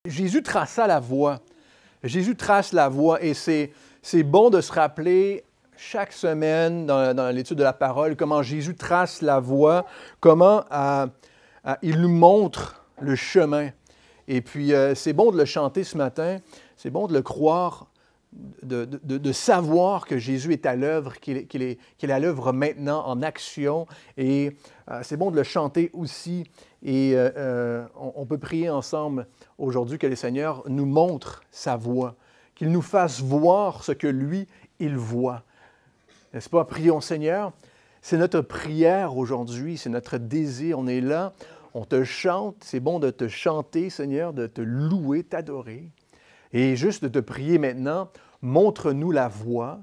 Jésus traça la voie. Jésus trace la voie et c'est bon de se rappeler chaque semaine dans l'étude de la parole comment Jésus trace la voie, comment il nous montre le chemin. Et puis, c'est bon de le chanter ce matin, c'est bon de le croire, de savoir que Jésus est à l'œuvre, qu'il est à l'œuvre maintenant en action. Et c'est bon de le chanter aussi. Et on peut prier ensemble aujourd'hui que le Seigneur nous montre sa voie, qu'il nous fasse voir ce que lui, il voit. N'est-ce pas? Prions Seigneur. C'est notre prière aujourd'hui, c'est notre désir. On est là, on te chante. C'est bon de te chanter, Seigneur, de te louer, t'adorer. Et juste de te prier maintenant, montre-nous la voie.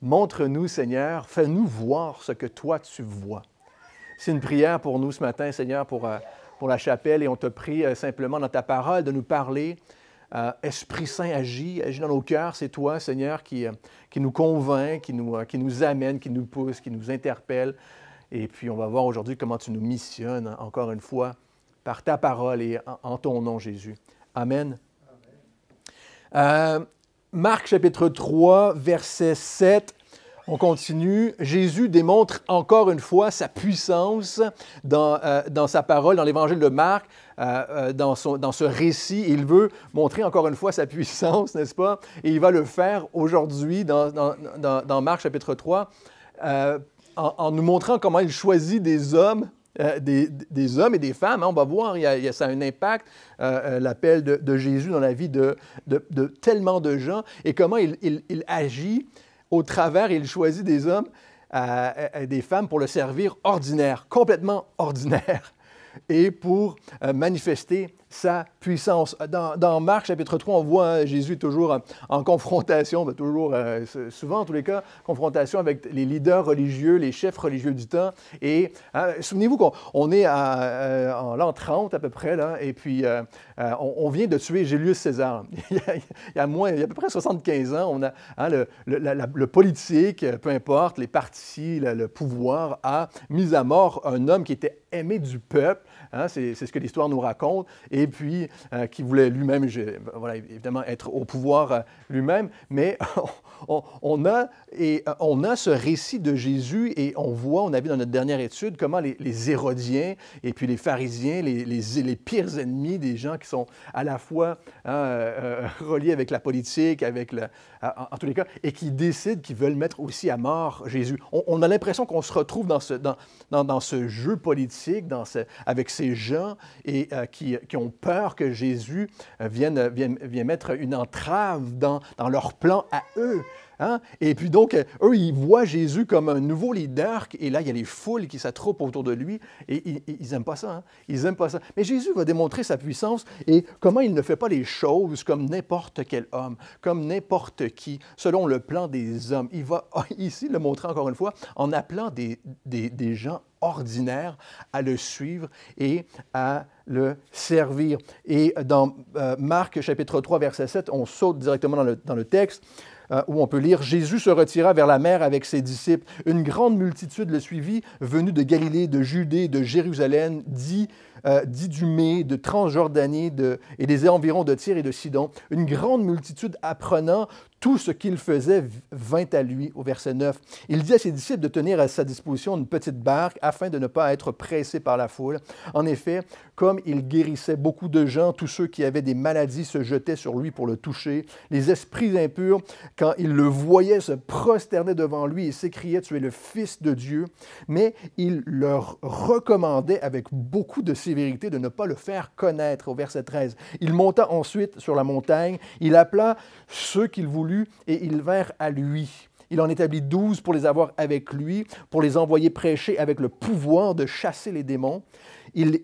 Montre-nous, Seigneur, fais-nous voir ce que toi tu vois. C'est une prière pour nous ce matin, Seigneur, pour la chapelle. Et on te prie simplement dans ta parole de nous parler. Esprit Saint, agis dans nos cœurs. C'est toi, Seigneur, qui nous convainc, qui nous amène, qui nous pousse, qui nous interpelle. Et puis, on va voir aujourd'hui comment tu nous missionnes, encore une fois, par ta parole et en ton nom, Jésus. Amen. Marc, chapitre 3, verset 7. On continue. Jésus démontre encore une fois sa puissance dans sa parole, dans l'évangile de Marc, dans ce récit. Il veut montrer encore une fois sa puissance, n'est-ce pas? Et il va le faire aujourd'hui dans Marc chapitre 3, en nous montrant comment il choisit des hommes. Des hommes et des femmes, hein, on va voir, ça a un impact, l'appel de Jésus dans la vie de tellement de gens, et comment il agit au travers, il choisit des hommes et des femmes pour le servir ordinaire, complètement ordinaire, et pour manifester sa puissance. Dans Marc, chapitre 3, on voit Jésus est toujours en confrontation, souvent en tous les cas, confrontation avec les leaders religieux, les chefs religieux du temps. Et souvenez-vous qu'on est en l'an 30 à peu près, là, et puis on vient de tuer Julius César. il y a à peu près 75 ans, on a le politique, peu importe, les partis, le pouvoir, a mis à mort un homme qui était aimé du peuple. Hein, c'est ce que l'histoire nous raconte, et puis qui voulait lui-même, évidemment, être au pouvoir lui-même, mais on a ce récit de Jésus, et on a vu dans notre dernière étude comment les Hérodiens, et puis les pharisiens, les pires ennemis des gens qui sont à la fois reliés avec la politique, en tous les cas, et qui décident qu'ils veulent mettre aussi à mort Jésus. On a l'impression qu'on se retrouve dans ce jeu politique, avec ces gens et qui ont peur que Jésus vienne mettre une entrave dans leur plan à eux. Hein? Et puis donc, eux, ils voient Jésus comme un nouveau leader, et là, il y a les foules qui s'attroupent autour de lui, et ils n'aiment pas ça. Hein? Ils n'aiment pas ça. Mais Jésus va démontrer sa puissance et comment il ne fait pas les choses comme n'importe quel homme, comme n'importe qui, selon le plan des hommes. Il va ici le montrer encore une fois en appelant des gens ordinaires à le suivre et à le servir. Et dans Marc, chapitre 3, verset 7, on saute directement dans le texte, où on peut lire « Jésus se retira vers la mer avec ses disciples. Une grande multitude le suivit, venue de Galilée, de Judée, de Jérusalem, d'Idumée, de Transjordanie et des environs de Tyr et de Sidon. Une grande multitude apprenant tout ce qu'il faisait vint à lui. » Au verset 9. Il dit à ses disciples de tenir à sa disposition une petite barque afin de ne pas être pressés par la foule. En effet, comme il guérissait beaucoup de gens, tous ceux qui avaient des maladies se jetaient sur lui pour le toucher. Les esprits impurs, quand ils le voyaient, se prosternaient devant lui et s'écriaient « Tu es le Fils de Dieu ». Mais il leur recommandait avec beaucoup de sévérité de ne pas le faire connaître. Au verset 13. Il monta ensuite sur la montagne. Il appela ceux qu'il voulut et ils vinrent à lui. Il en établit 12 pour les avoir avec lui, pour les envoyer prêcher avec le pouvoir de chasser les démons. Il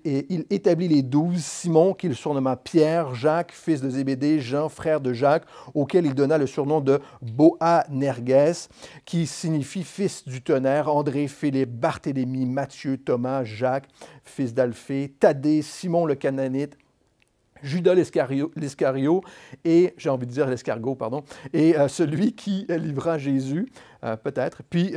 établit les 12, Simon, qu'il surnomma Pierre, Jacques, fils de Zébédée, Jean, frère de Jacques, auquel il donna le surnom de Boanerges, qui signifie fils du tonnerre, André, Philippe, Barthélemy, Matthieu, Thomas, Jacques, fils d'Alphée, Thaddée, Simon le Cananite, Judas l'Iscario, et j'ai envie de dire l'escargot, pardon, et celui qui livra Jésus, peut-être. Puis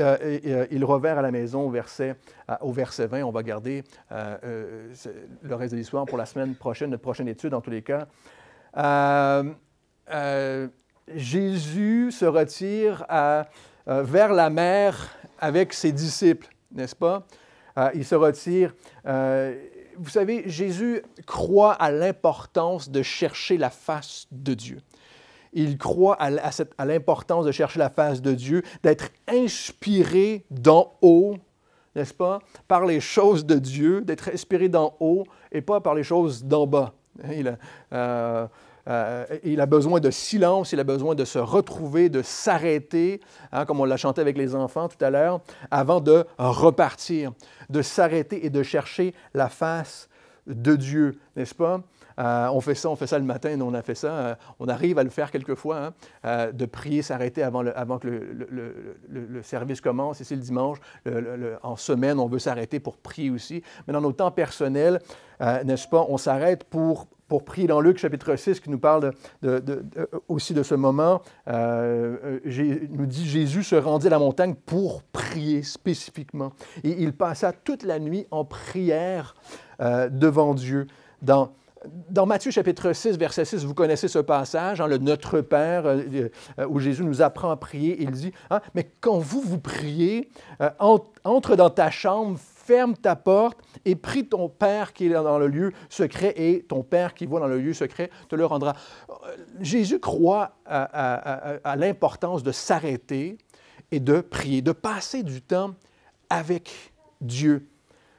ils revinrent à la maison au verset 20. On va garder le reste de l'histoire pour la semaine prochaine, notre prochaine étude, en tous les cas. Jésus se retire vers la mer avec ses disciples, n'est-ce pas? Il se retire. Vous savez, Jésus croit à l'importance de chercher la face de Dieu. Il croit à l'importance de chercher la face de Dieu, d'être inspiré d'en haut, n'est-ce pas, par les choses de Dieu, d'être inspiré d'en haut et pas par les choses d'en bas. Il a besoin de silence, il a besoin de se retrouver, de s'arrêter, comme on l'a chanté avec les enfants tout à l'heure, avant de repartir, de s'arrêter et de chercher la face de Dieu, n'est-ce pas? On fait ça le matin, nous on a fait ça, on arrive à le faire quelquefois, de prier, s'arrêter avant que le service commence, ici le dimanche, en semaine, on veut s'arrêter pour prier aussi, mais dans nos temps personnels, n'est-ce pas, on s'arrête pour prier dans Luc chapitre 6 qui nous parle aussi de ce moment, nous dit Jésus se rendit à la montagne pour prier spécifiquement. Et il passa toute la nuit en prière devant Dieu. Dans Matthieu chapitre 6, verset 6, vous connaissez ce passage, le Notre Père, où Jésus nous apprend à prier. Il dit, mais quand vous priez, entre dans ta chambre, ferme ta porte et prie ton Père qui est dans le lieu secret et ton Père qui voit dans le lieu secret te le rendra. Jésus croit à l'importance de s'arrêter et de prier, de passer du temps avec Dieu.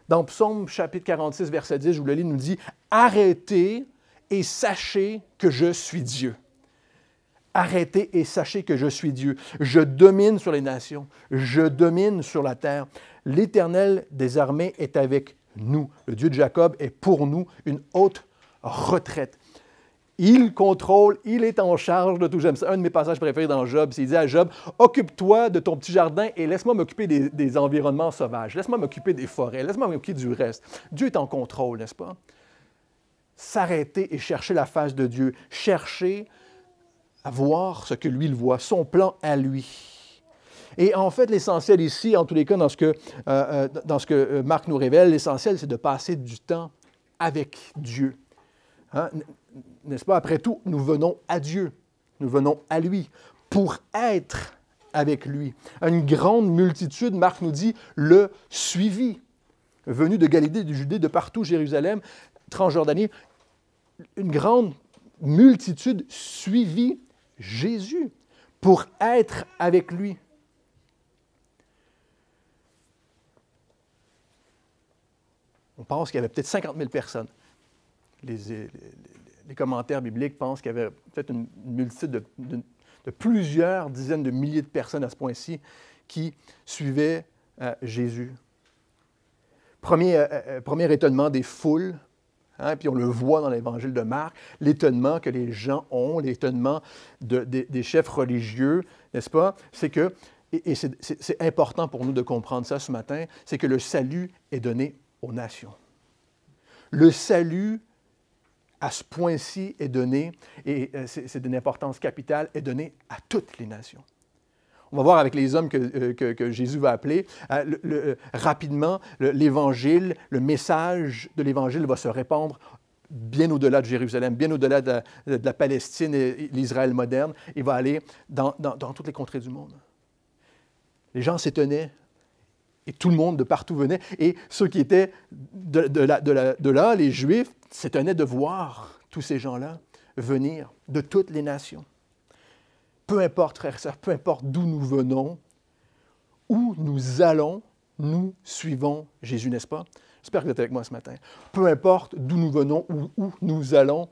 Dans Psaume chapitre 46, verset 10, je vous le lis, il nous dit « Arrêtez et sachez que je suis Dieu. » Arrêtez et sachez que je suis Dieu. Je domine sur les nations, je domine sur la terre. L'Éternel des armées est avec nous. Le Dieu de Jacob est pour nous une haute retraite. Il contrôle, il est en charge de tout. J'aime ça. Un de mes passages préférés dans Job, c'est qu'il dit à Job, « Occupe-toi de ton petit jardin et laisse-moi m'occuper des environnements sauvages. Laisse-moi m'occuper des forêts. Laisse-moi m'occuper du reste. » Dieu est en contrôle, n'est-ce pas? S'arrêter et chercher la face de Dieu. Chercher à voir ce que lui, il voit, son plan à lui. Et en fait, l'essentiel ici, en tous les cas, dans ce que Marc nous révèle, l'essentiel, c'est de passer du temps avec Dieu. N'est-ce pas? Après tout, nous venons à Dieu, nous venons à lui pour être avec lui. Une grande multitude, Marc nous dit, le suivit, venu de Galilée, de Judée, de partout, Jérusalem, Transjordanie. Une grande multitude suivit Jésus pour être avec lui. On pense qu'il y avait peut-être 50 000 personnes. Les commentaires bibliques pensent qu'il y avait peut-être une multitude de plusieurs dizaines de milliers de personnes à ce point-ci qui suivaient Jésus. Premier étonnement des foules, puis on le voit dans l'Évangile de Marc, l'étonnement que les gens ont, l'étonnement des chefs religieux, n'est-ce pas? C'est que, et c'est important pour nous de comprendre ça ce matin, c'est que le salut est donné aux nations. Le salut, à ce point-ci, est donné, et c'est d'une importance capitale, est donné à toutes les nations. On va voir avec les hommes que Jésus va appeler, rapidement, l'Évangile, le message de l'Évangile va se répandre bien au-delà de Jérusalem, bien au-delà de la Palestine et l'Israël moderne. Il va aller dans toutes les contrées du monde. Les gens s'étonnaient. Et tout le monde de partout venait. Et ceux qui étaient de là, les Juifs, s'étonnaient de voir tous ces gens-là venir de toutes les nations. Peu importe, frères et sœurs, peu importe d'où nous venons, où nous allons, nous suivons Jésus, n'est-ce pas? J'espère que vous êtes avec moi ce matin. Peu importe d'où nous venons ou où nous allons,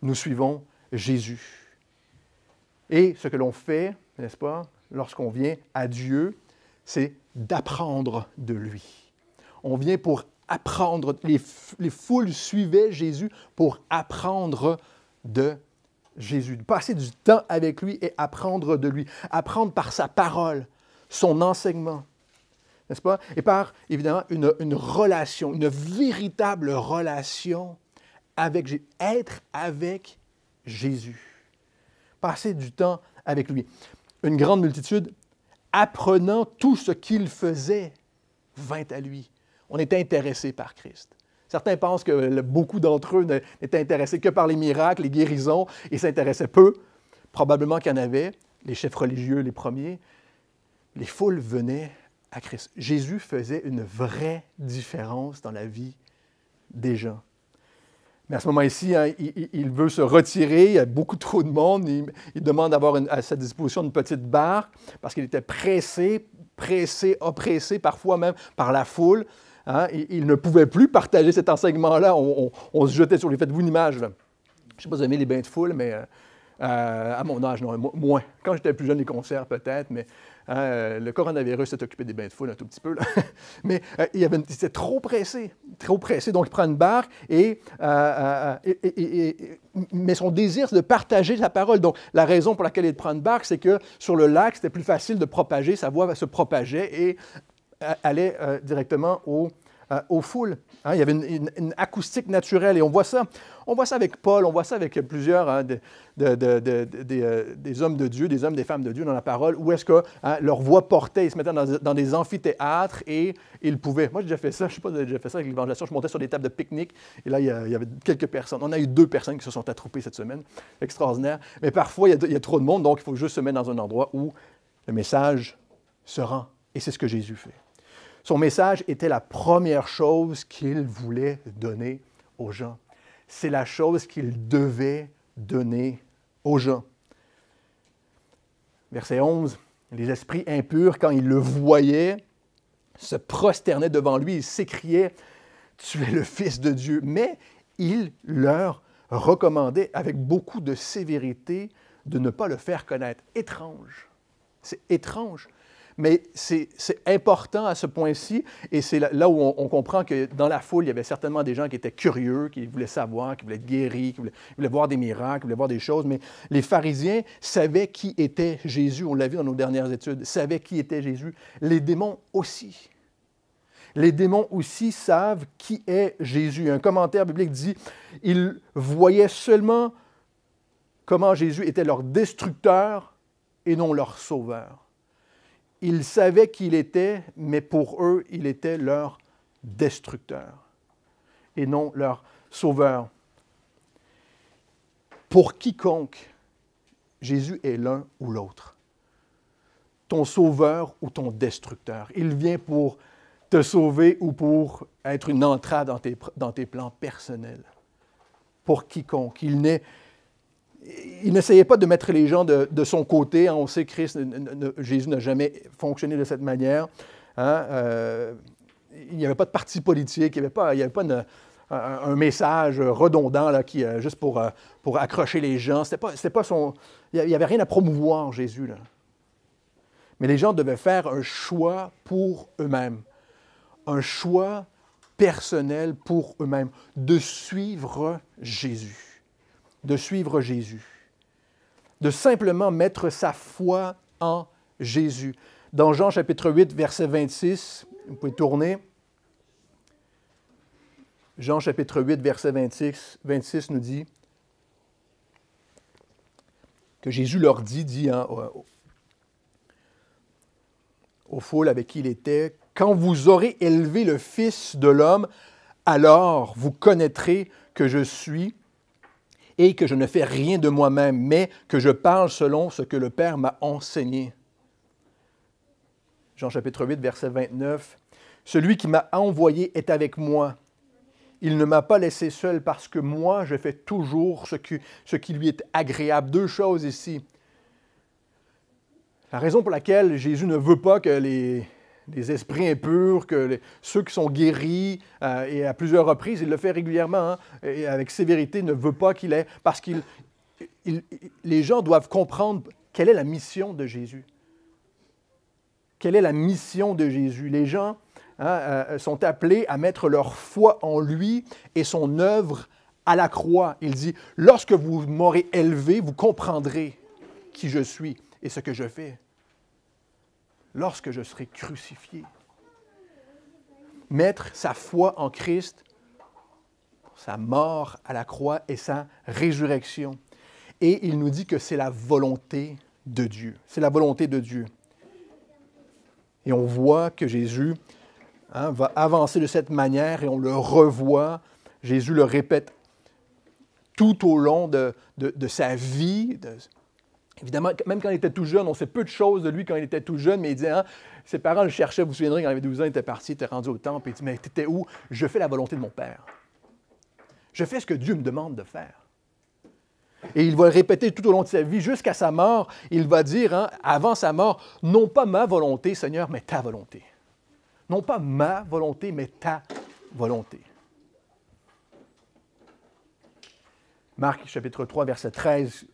nous suivons Jésus. Et ce que l'on fait, n'est-ce pas, lorsqu'on vient à Dieu, c'est d'apprendre de lui. On vient pour apprendre. Les foules suivaient Jésus pour apprendre de Jésus, de passer du temps avec lui et apprendre de lui. Apprendre par sa parole, son enseignement, n'est-ce pas? Et par, évidemment, une relation, une véritable relation avec Jésus. Être avec Jésus. Passer du temps avec lui. Une grande multitude, apprenant tout ce qu'il faisait, vint à lui. On est intéressé par Christ. Certains pensent que beaucoup d'entre eux n'étaient intéressés que par les miracles, les guérisons, et s'intéressaient peu. Probablement qu'il y en avait, les chefs religieux, les premiers. Les foules venaient à Christ. Jésus faisait une vraie différence dans la vie des gens. Mais à ce moment-ci, hein, il veut se retirer, il y a beaucoup trop de monde, il demande d'avoir à sa disposition une petite barque parce qu'il était pressé, oppressé parfois même par la foule. Hein. Il ne pouvait plus partager cet enseignement-là. On se jetait sur lui. Faites-vous une image. Là. Je ne sais pas si vous aimez les bains de foule, mais à mon âge, non, moins. Quand j'étais plus jeune, les concerts peut-être, mais le coronavirus s'est occupé des bains de foule un tout petit peu. Là. Mais il était trop pressé. Donc il prend une barque, mais son désir, c'est de partager sa parole. Donc la raison pour laquelle il prend une barque, c'est que sur le lac, c'était plus facile de propager, sa voix se propageait et allait directement aux foules. Hein, il y avait une acoustique naturelle et on voit ça avec Paul, on voit ça avec plusieurs hein, des hommes de Dieu, des hommes, des femmes de Dieu dans la parole, où est-ce que hein, leur voix portait, ils se mettaient dans des amphithéâtres et ils pouvaient. Moi, j'ai déjà fait ça, je ne sais pas si j'ai déjà fait ça avec l'évangélisation, je montais sur des tables de pique-nique et là, il y avait quelques personnes. On a eu 2 personnes qui se sont attroupées cette semaine, extraordinaire. Mais parfois, il y a trop de monde, donc il faut juste se mettre dans un endroit où le message se rend. Et c'est ce que Jésus fait. Son message était la première chose qu'il voulait donner aux gens. C'est la chose qu'il devait donner aux gens. Verset 11, les esprits impurs, quand ils le voyaient, se prosternaient devant lui, ils s'écriaient « Tu es le Fils de Dieu ». Mais il leur recommandait avec beaucoup de sévérité de ne pas le faire connaître. Étrange. C'est étrange. Mais c'est important à ce point-ci, et c'est là où on comprend que dans la foule, il y avait certainement des gens qui étaient curieux, qui voulaient savoir, qui voulaient être guéris, qui voulaient voir des miracles, qui voulaient voir des choses, mais les pharisiens savaient qui était Jésus, on l'a vu dans nos dernières études, savaient qui était Jésus. Les démons aussi. Les démons aussi savent qui est Jésus. Un commentaire biblique dit, ils voyaient seulement comment Jésus était leur destructeur et non leur sauveur. Ils savaient qui il était, mais pour eux, il était leur destructeur et non leur sauveur. Pour quiconque, Jésus est l'un ou l'autre. Ton sauveur ou ton destructeur. Il vient pour te sauver ou pour être une entrave dans tes plans personnels. Pour quiconque. Il n'essayait pas de mettre les gens de son côté. On sait que Jésus n'a jamais fonctionné de cette manière. Hein? Il n'y avait pas de parti politique, il n'y avait pas un message redondant là, juste pour accrocher les gens. C'était pas son, il n'y avait rien à promouvoir, Jésus. Là. Mais les gens devaient faire un choix pour eux-mêmes. Un choix personnel pour eux-mêmes, de suivre Jésus. De suivre Jésus, de simplement mettre sa foi en Jésus. Dans Jean chapitre 8, verset 26, vous pouvez tourner. Jean chapitre 8, verset 26 nous dit que Jésus leur dit hein, aux foules avec qui il était, « Quand vous aurez élevé le Fils de l'homme, alors vous connaîtrez que je suis et que je ne fais rien de moi-même, mais que je parle selon ce que le Père m'a enseigné. » Jean chapitre 8, verset 29. « Celui qui m'a envoyé est avec moi. Il ne m'a pas laissé seul parce que moi, je fais toujours ce qui lui est agréable. » 2 choses ici. La raison pour laquelle Jésus ne veut pas que les esprits impurs, que ceux qui sont guéris, et à plusieurs reprises, il le fait régulièrement, hein, et avec sévérité, ne veut pas qu'il ait, parce que les gens doivent comprendre quelle est la mission de Jésus. Quelle est la mission de Jésus? Les gens sont appelés à mettre leur foi en lui et son œuvre à la croix. Il dit, « Lorsque vous m'aurez élevé, vous comprendrez qui je suis et ce que je fais. » Lorsque je serai crucifié. Mettre sa foi en Christ, sa mort à la croix et sa résurrection. Et il nous dit que c'est la volonté de Dieu. C'est la volonté de Dieu. Et on voit que Jésus va avancer de cette manière et on le revoit. Jésus le répète tout au long de sa vie. Évidemment, même quand il était tout jeune, on sait peu de choses de lui quand il était tout jeune, mais il dit, ses parents le cherchaient, vous vous souviendrez, quand il avait 12 ans, il était parti, il était rendu au temple, et il dit, mais t'étais où? Je fais la volonté de mon Père. Je fais ce que Dieu me demande de faire. Et il va le répéter tout au long de sa vie, jusqu'à sa mort. Il va dire, avant sa mort, non pas ma volonté, Seigneur, mais ta volonté. Non pas ma volonté, mais ta volonté. Marc, chapitre 3, verset 13,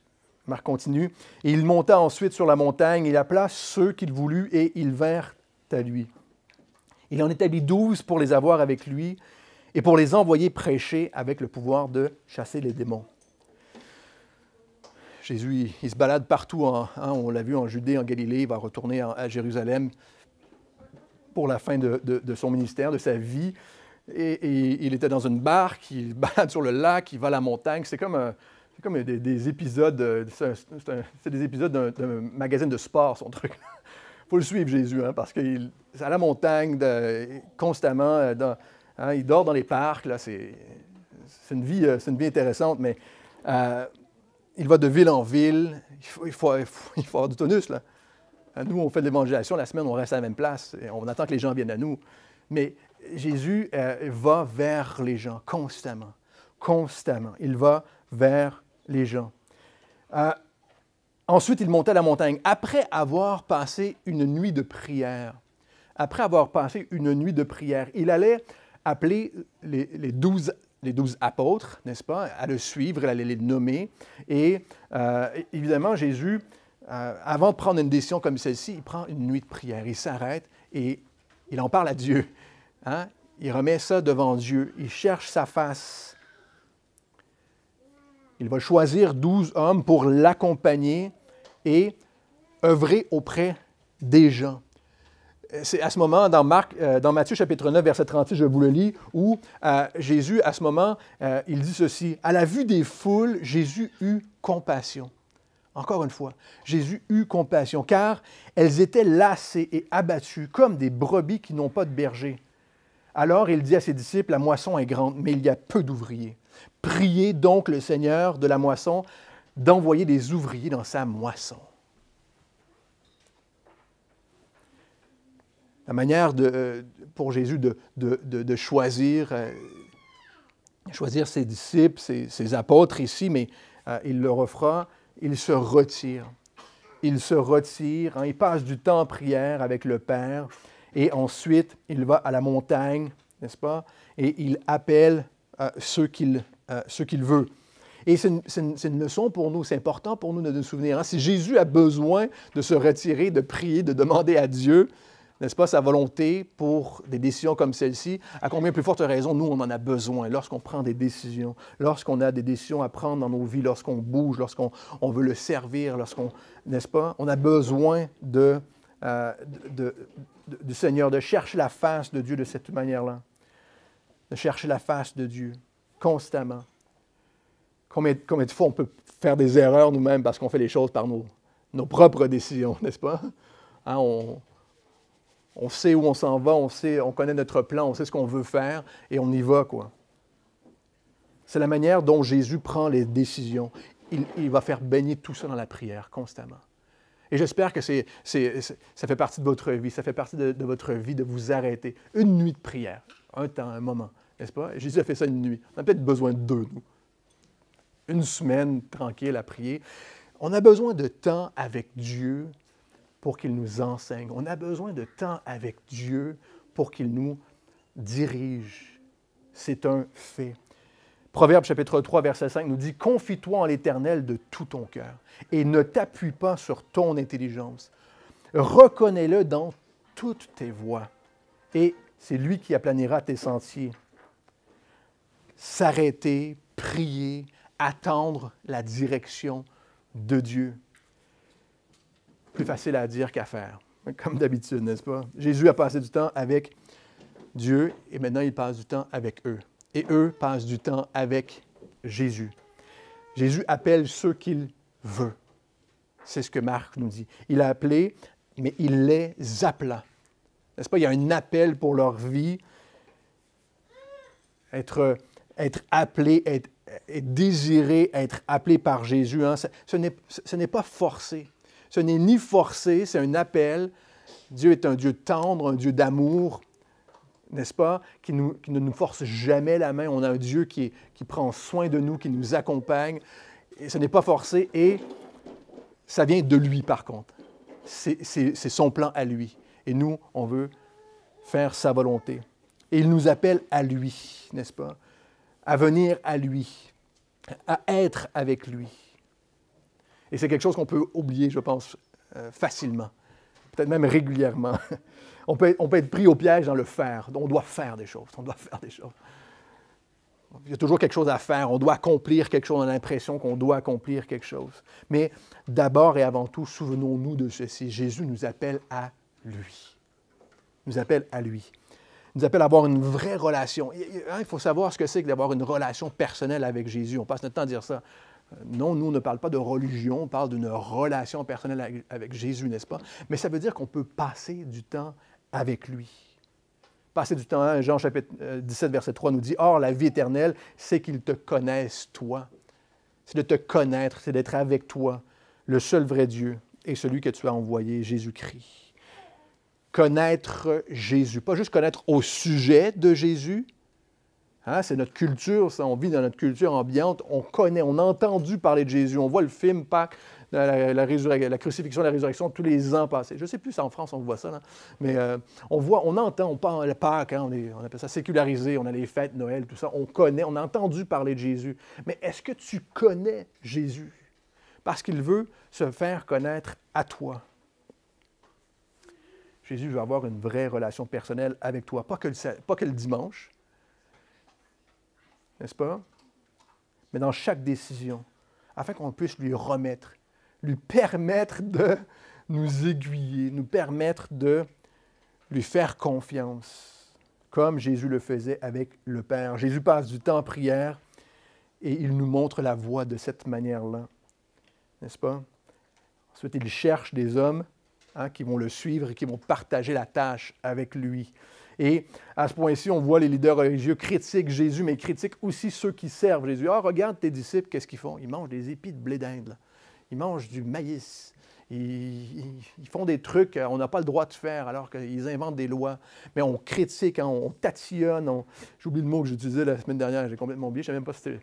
Marc continue. « Et il monta ensuite sur la montagne, il appela ceux qu'il voulut, et ils vinrent à lui. Il en établit 12 pour les avoir avec lui, et pour les envoyer prêcher avec le pouvoir de chasser les démons. » Jésus, il se balade partout, on l'a vu en Judée, en Galilée, il va retourner à Jérusalem pour la fin de son ministère, de sa vie. Et il était dans une barque, il balade sur le lac, il va à la montagne. C'est comme des épisodes, c'est des épisodes d'un magazine de sport, son truc. Il faut le suivre, Jésus, parce qu'il est à la montagne constamment, il dort dans les parcs. Là, c'est une vie intéressante, mais il va de ville en ville. Il faut avoir du tonus, là. Nous, on fait de l'évangélisation, la semaine, on reste à la même place. Et on attend que les gens viennent à nous. Mais Jésus va vers les gens constamment. Constamment. Il va vers les gens. Ensuite, il montait la montagne. Après avoir passé une nuit de prière, il allait appeler les 12 apôtres, n'est-ce pas, à le suivre, il allait les nommer. Et évidemment, Jésus, avant de prendre une décision comme celle-ci, il prend une nuit de prière. Il s'arrête et il en parle à Dieu. Il remet ça devant Dieu. Il cherche sa face. Il va choisir 12 hommes pour l'accompagner et œuvrer auprès des gens. C'est à ce moment, dans Matthieu chapitre 9, verset 36, je vous le lis, où Jésus, à ce moment, il dit ceci. « À la vue des foules, Jésus eut compassion. » Encore une fois, Jésus eut compassion, car elles étaient lassées et abattues, comme des brebis qui n'ont pas de berger. Alors il dit à ses disciples, « La moisson est grande, mais il y a peu d'ouvriers. Priez donc le Seigneur de la moisson d'envoyer des ouvriers dans sa moisson. » La manière pour Jésus de choisir ses disciples, ses apôtres ici, mais il le refera, il se retire. Il se retire, il passe du temps en prière avec le Père, et ensuite il va à la montagne, n'est-ce pas, et il appelle ceux qu'il veut. Et c'est une leçon pour nous, c'est important pour nous de nous souvenir. Si Jésus a besoin de se retirer, de prier, de demander à Dieu, n'est-ce pas, sa volonté pour des décisions comme celle-ci, à combien plus forte raison, nous, on en a besoin lorsqu'on prend des décisions, lorsqu'on a des décisions à prendre dans nos vies, lorsqu'on bouge, lorsqu'on veut le servir, n'est-ce pas, on a besoin du Seigneur, de chercher la face de Dieu de cette manière-là, de chercher la face de Dieu constamment. Combien de fois on peut faire des erreurs nous-mêmes parce qu'on fait les choses par nos propres décisions, n'est-ce pas? On sait où on s'en va, on connaît notre plan, on sait ce qu'on veut faire et on y va, quoi. C'est la manière dont Jésus prend les décisions. Il va faire baigner tout ça dans la prière constamment. Et j'espère que ça fait partie de votre vie, ça fait partie de votre vie de vous arrêter. Une nuit de prière, un temps, un moment, n'est-ce pas? Jésus a fait ça une nuit. On a peut-être besoin de 2, nous. Une semaine tranquille à prier. On a besoin de temps avec Dieu pour qu'il nous enseigne. On a besoin de temps avec Dieu pour qu'il nous dirige. C'est un fait. Proverbe chapitre 3, verset 5 nous dit « Confie-toi en l'Éternel de tout ton cœur et ne t'appuie pas sur ton intelligence. Reconnais-le dans toutes tes voies et c'est lui qui aplanira tes sentiers. » S'arrêter, prier, attendre la direction de Dieu. Plus facile à dire qu'à faire, comme d'habitude, n'est-ce pas? Jésus a passé du temps avec Dieu et maintenant il passe du temps avec eux. Et eux passent du temps avec Jésus. Jésus appelle ceux qu'il veut. C'est ce que Marc nous dit. Il a appelé, mais il les appela. N'est-ce pas? Il y a un appel pour leur vie. Être appelé, être désiré, être appelé par Jésus, hein, ce n'est pas forcé. Ce n'est ni forcé, c'est un appel. Dieu est un Dieu tendre, un Dieu d'amour, n'est-ce pas, qui ne nous force jamais la main. On a un Dieu qui prend soin de nous, qui nous accompagne. Et ce n'est pas forcé et ça vient de lui, par contre. C'est son plan à lui. Et nous, on veut faire sa volonté. Et il nous appelle à lui, n'est-ce pas? À venir à lui, à être avec lui. Et c'est quelque chose qu'on peut oublier, je pense, facilement, peut-être même régulièrement. On peut être pris au piège dans le faire. On doit faire des choses, on doit faire des choses. Il y a toujours quelque chose à faire, on doit accomplir quelque chose, on a l'impression qu'on doit accomplir quelque chose. Mais d'abord et avant tout, souvenons-nous de ceci, Jésus nous appelle à lui. Il nous appelle à lui. Il nous appelle à avoir une vraie relation. Il faut savoir ce que c'est que d'avoir une relation personnelle avec Jésus. On passe notre temps à dire ça. Non, nous, on ne parle pas de religion, on parle d'une relation personnelle avec Jésus, n'est-ce pas? Mais ça veut dire qu'on peut passer du temps avec lui. Passer du temps, hein, Jean chapitre 17, verset 3 nous dit « Or, la vie éternelle, c'est qu'ils te connaissent, toi. » C'est de te connaître, c'est d'être avec toi, le seul vrai Dieu et celui que tu as envoyé, Jésus-Christ. Connaître Jésus, pas juste connaître au sujet de Jésus. Hein, c'est notre culture, ça, on vit dans notre culture ambiante, on connaît, on a entendu parler de Jésus, on voit le film Pâques, la crucifixion, la résurrection, tous les ans passés. Je ne sais plus si en France on voit ça, là. Mais on entend, on parle de Pâques, hein, on appelle ça sécularisé, on a les fêtes, Noël, tout ça, on connaît, on a entendu parler de Jésus. Mais est-ce que tu connais Jésus? Parce qu'il veut se faire connaître à toi. Jésus veut avoir une vraie relation personnelle avec toi, pas que le dimanche, n'est-ce pas? Mais dans chaque décision, afin qu'on puisse lui remettre, lui permettre de nous aiguiller, nous permettre de lui faire confiance, comme Jésus le faisait avec le Père. Jésus passe du temps en prière et il nous montre la voie de cette manière-là, n'est-ce pas? Ensuite, il cherche des hommes qui vont le suivre et qui vont partager la tâche avec lui. Et à ce point-ci, on voit les leaders religieux critiquent Jésus, mais ils critiquent aussi ceux qui servent Jésus. Ah, regarde tes disciples, qu'est-ce qu'ils font? Ils mangent des épis de blé d'Inde. Ils mangent du maïs. Ils font des trucs qu'on n'a pas le droit de faire alors qu'ils inventent des lois. Mais on critique, hein, on tatillonne. J'oublie le mot que j'utilisais la semaine dernière, j'ai complètement oublié, je ne savais même pas si c'était...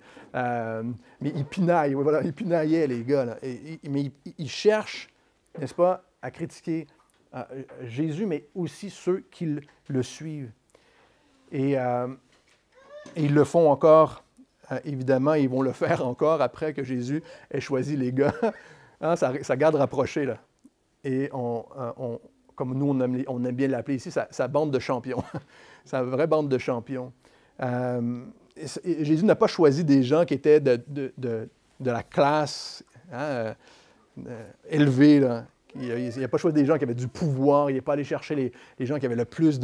mais ils pinaillent, voilà, ils pinaillaient, les gars. Là. Mais ils cherchent, n'est-ce pas, à critiquer Jésus, mais aussi ceux qui le suivent. Et ils le font encore, évidemment, ils vont le faire encore après que Jésus ait choisi les gars. Hein, sa garde rapprochée, là. Et comme nous, on aime bien l'appeler ici, sa bande de champions. Sa vraie bande de champions. Jésus n'a pas choisi des gens qui étaient de la classe élevée, là. Il n'a pas choisi des gens qui avaient du pouvoir, il n'est pas allé chercher les gens qui avaient le plus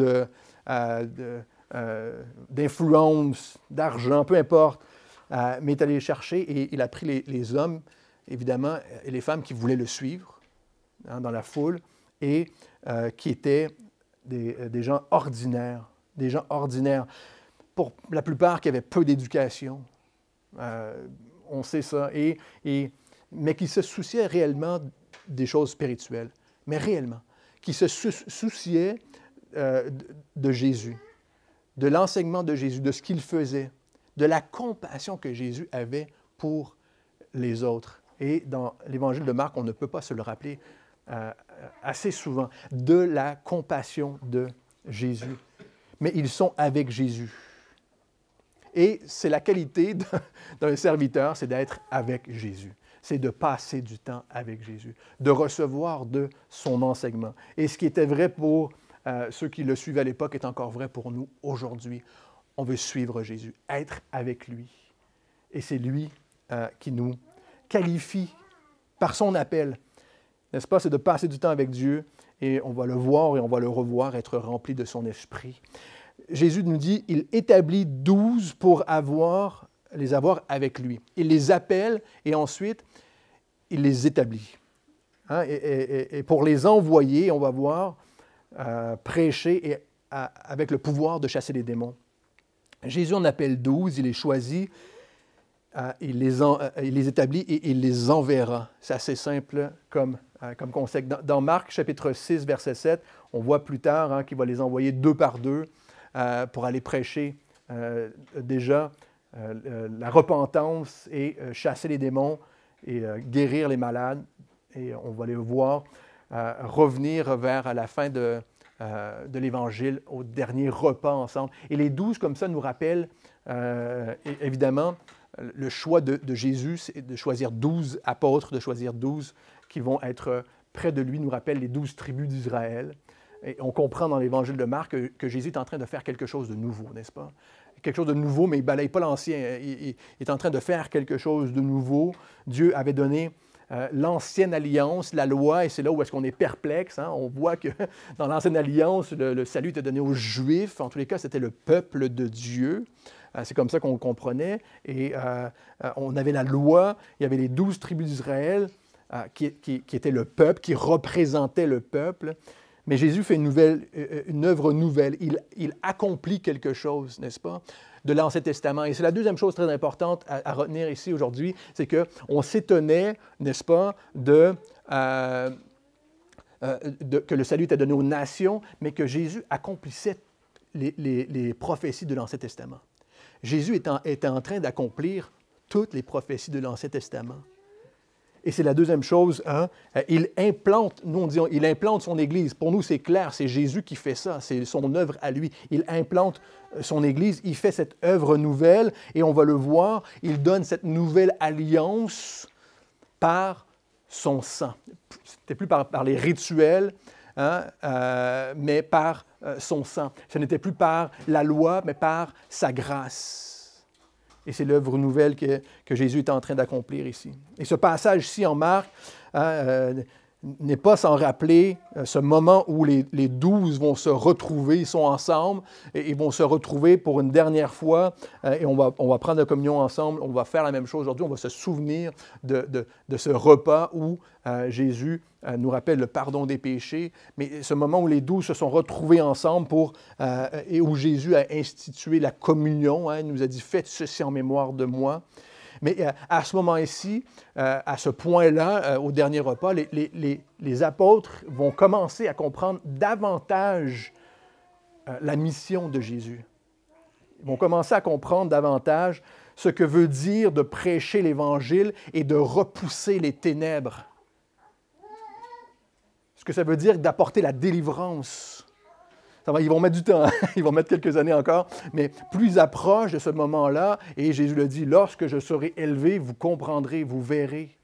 d'influence, d'argent, peu importe. Mais il est allé chercher et il a pris les hommes, évidemment, et les femmes qui voulaient le suivre hein, dans la foule et qui étaient des gens ordinaires. Des gens ordinaires, pour la plupart qui avaient peu d'éducation. On sait ça. Mais qui se souciaient réellement des choses spirituelles, mais réellement, qui se souciaient de Jésus, de l'enseignement de Jésus, de ce qu'il faisait, de la compassion que Jésus avait pour les autres. Et dans l'Évangile de Marc, on ne peut pas se le rappeler assez souvent, de la compassion de Jésus. Mais ils sont avec Jésus. Et c'est la qualité d'un serviteur, c'est d'être avec Jésus. C'est de passer du temps avec Jésus, de recevoir de son enseignement. Et ce qui était vrai pour ceux qui le suivaient à l'époque est encore vrai pour nous aujourd'hui. On veut suivre Jésus, être avec lui. Et c'est lui qui nous qualifie par son appel. N'est-ce pas? C'est de passer du temps avec Dieu et on va le voir et on va le revoir, être rempli de son esprit. Jésus nous dit, il établit 12 pour les avoir avec lui. Il les appelle et ensuite, il les établit. Hein? Et pour les envoyer, on va voir, prêcher et avec le pouvoir de chasser les démons. Jésus en appelle 12, il les choisit, il les établit et il les enverra. C'est assez simple comme concept. Dans Marc, chapitre 6, verset 7, on voit plus tard qu'il va les envoyer 2 par 2 pour aller prêcher déjà la repentance et chasser les démons et guérir les malades. Et on va les voir revenir vers la fin de l'Évangile, au dernier repas ensemble. Et les 12, comme ça, nous rappellent évidemment le choix de Jésus, c'est de choisir 12 apôtres, de choisir 12 qui vont être près de lui, nous rappelle les 12 tribus d'Israël. Et on comprend dans l'Évangile de Marc que Jésus est en train de faire quelque chose de nouveau, n'est-ce pas? Quelque chose de nouveau, mais il ne balaye pas l'ancien. Il est en train de faire quelque chose de nouveau. Dieu avait donné l'ancienne alliance, la loi, et c'est là où est-ce qu'on est perplexe. On voit que dans l'ancienne alliance, le salut était donné aux Juifs. En tous les cas, c'était le peuple de Dieu. C'est comme ça qu'on le comprenait. Et on avait la loi, il y avait les 12 tribus d'Israël qui étaient le peuple, qui représentaient le peuple. Mais Jésus fait une œuvre nouvelle. Il accomplit quelque chose, n'est-ce pas, de l'Ancien Testament. Et c'est la deuxième chose très importante à retenir ici aujourd'hui, c'est qu'on s'étonnait, n'est-ce pas, que le salut était donné aux nations, mais que Jésus accomplissait les prophéties de l'Ancien Testament. Jésus était en train d'accomplir toutes les prophéties de l'Ancien Testament. Et c'est la deuxième chose, il implante son Église. Pour nous, c'est clair, c'est Jésus qui fait ça, c'est son œuvre à lui. Il implante son Église, il fait cette œuvre nouvelle, et on va le voir, il donne cette nouvelle alliance par son sang. Ce n'était plus par les rituels, mais par son sang. Ce n'était plus par la loi, mais par sa grâce. Et c'est l'œuvre nouvelle que Jésus est en train d'accomplir ici. Et ce passage-ci en Marc n'est pas sans rappeler ce moment où les 12 vont se retrouver, ils sont ensemble, et ils vont se retrouver pour une dernière fois, et on va prendre la communion ensemble, on va faire la même chose aujourd'hui, on va se souvenir de ce repas où Jésus nous rappelle le pardon des péchés, mais ce moment où les 12 se sont retrouvés ensemble et où Jésus a institué la communion, il nous a dit « Faites ceci en mémoire de moi ». Mais à ce moment-ci, à ce point-là, au dernier repas, les apôtres vont commencer à comprendre davantage la mission de Jésus. Ils vont commencer à comprendre davantage ce que veut dire de prêcher l'Évangile et de repousser les ténèbres. Ce que ça veut dire d'apporter la délivrance. Ils vont mettre du temps, ils vont mettre quelques années encore, mais plus ils approchent de ce moment-là, et Jésus le dit, « Lorsque je serai élevé, vous comprendrez, vous verrez. »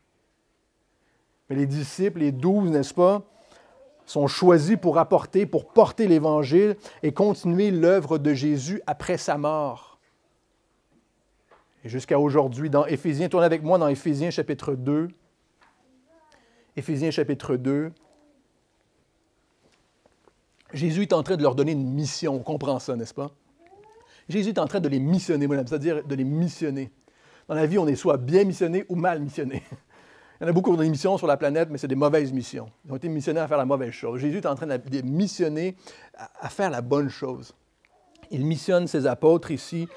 Mais les disciples, les 12, n'est-ce pas, sont choisis pour porter l'Évangile et continuer l'œuvre de Jésus après sa mort. Et jusqu'à aujourd'hui, dans Éphésiens, tournez avec moi dans Éphésiens chapitre 2. Éphésiens chapitre 2. Jésus est en train de leur donner une mission. On comprend ça, n'est-ce pas? Jésus est en train de les missionner, c'est-à-dire de les missionner. Dans la vie, on est soit bien missionné ou mal missionné. Il y en a beaucoup de missions sur la planète, mais c'est des mauvaises missions. Ils ont été missionnés à faire la mauvaise chose. Jésus est en train de les missionner à faire la bonne chose. Il missionne ses apôtres ici,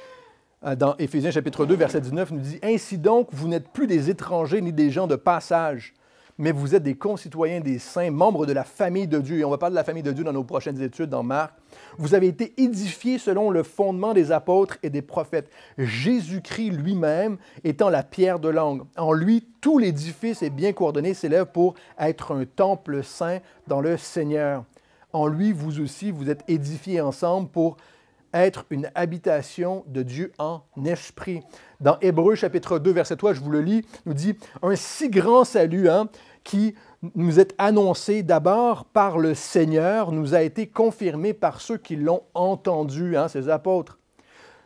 dans Éphésiens chapitre 2, verset 19, il nous dit « Ainsi donc, vous n'êtes plus des étrangers ni des gens de passage, mais vous êtes des concitoyens des saints, membres de la famille de Dieu. » Et on va parler de la famille de Dieu dans nos prochaines études dans Marc. « Vous avez été édifiés selon le fondement des apôtres et des prophètes. Jésus-Christ lui-même étant la pierre de l'angle. En lui, tout l'édifice est bien coordonné, s'élève pour être un temple saint dans le Seigneur. En lui, vous aussi, vous êtes édifiés ensemble pour être une habitation de Dieu en esprit. » Dans Hébreux chapitre 2, verset 3, je vous le lis, nous dit « Un si grand salut qui nous est annoncé d'abord par le Seigneur, nous a été confirmé par ceux qui l'ont entendu, ces apôtres.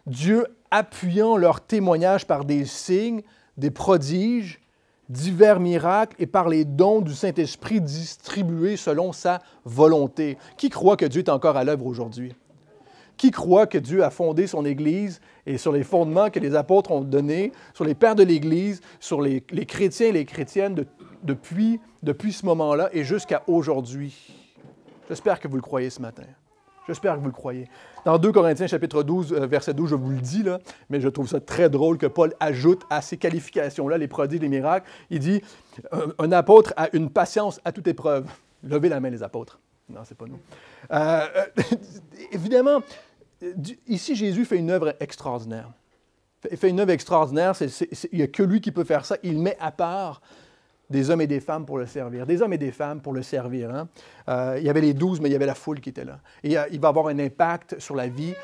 Dieu appuyant leur témoignage par des signes, des prodiges, divers miracles et par les dons du Saint-Esprit distribués selon sa volonté. » Qui croit que Dieu est encore à l'œuvre aujourd'hui? Qui croit que Dieu a fondé son Église et sur les fondements que les apôtres ont donnés, sur les pères de l'Église, sur les chrétiens et les chrétiennes depuis ce moment-là et jusqu'à aujourd'hui? J'espère que vous le croyez ce matin. J'espère que vous le croyez. Dans 2 Corinthiens, chapitre 12, verset 12, je vous le dis, là, mais je trouve ça très drôle que Paul ajoute à ces qualifications-là, les prodiges, les miracles. Il dit, un apôtre a une patience à toute épreuve. Levez la main, les apôtres. Non, c'est pas nous. Évidemment, ici, Jésus fait une œuvre extraordinaire. Il fait une œuvre extraordinaire. Il n'y a que lui qui peut faire ça. Il met à part des hommes et des femmes pour le servir. Des hommes et des femmes pour le servir. Hein? Il y avait les 12, mais il y avait la foule qui était là. Et il va avoir un impact sur la vie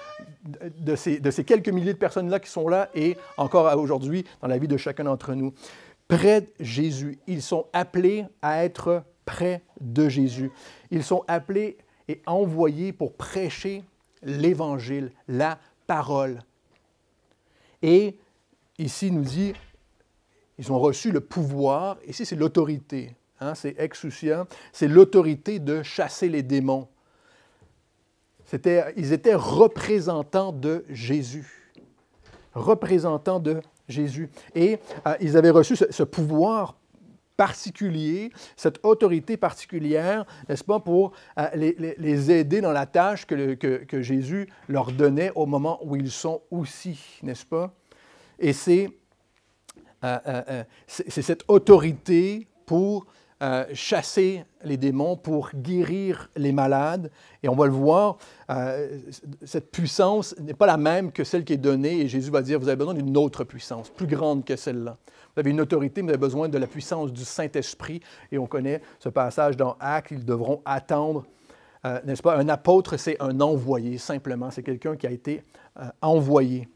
de ces quelques milliers de personnes-là qui sont là et encore aujourd'hui dans la vie de chacun d'entre nous. Près de Jésus, ils sont appelés à être près de Jésus. Ils sont appelés et envoyés pour prêcher l'Évangile, la parole. Et ici, il nous dit, ils ont reçu le pouvoir, ici c'est l'autorité, hein, c'est exousia, c'est l'autorité de chasser les démons. Ils étaient représentants de Jésus. Représentants de Jésus. Et ils avaient reçu ce pouvoir particulier, cette autorité particulière, n'est-ce pas, pour les aider dans la tâche que Jésus leur donnait au moment où ils sont aussi, n'est-ce pas? Et c'est cette autorité pour chasser les démons, pour guérir les malades. Et on va le voir, cette puissance n'est pas la même que celle qui est donnée. Et Jésus va dire, vous avez besoin d'une autre puissance, plus grande que celle-là. Vous avez une autorité, mais vous avez besoin de la puissance du Saint-Esprit. Et on connaît ce passage dans Actes, ils devront attendre, n'est-ce pas? Un apôtre, c'est un envoyé, simplement. C'est quelqu'un qui a été envoyé.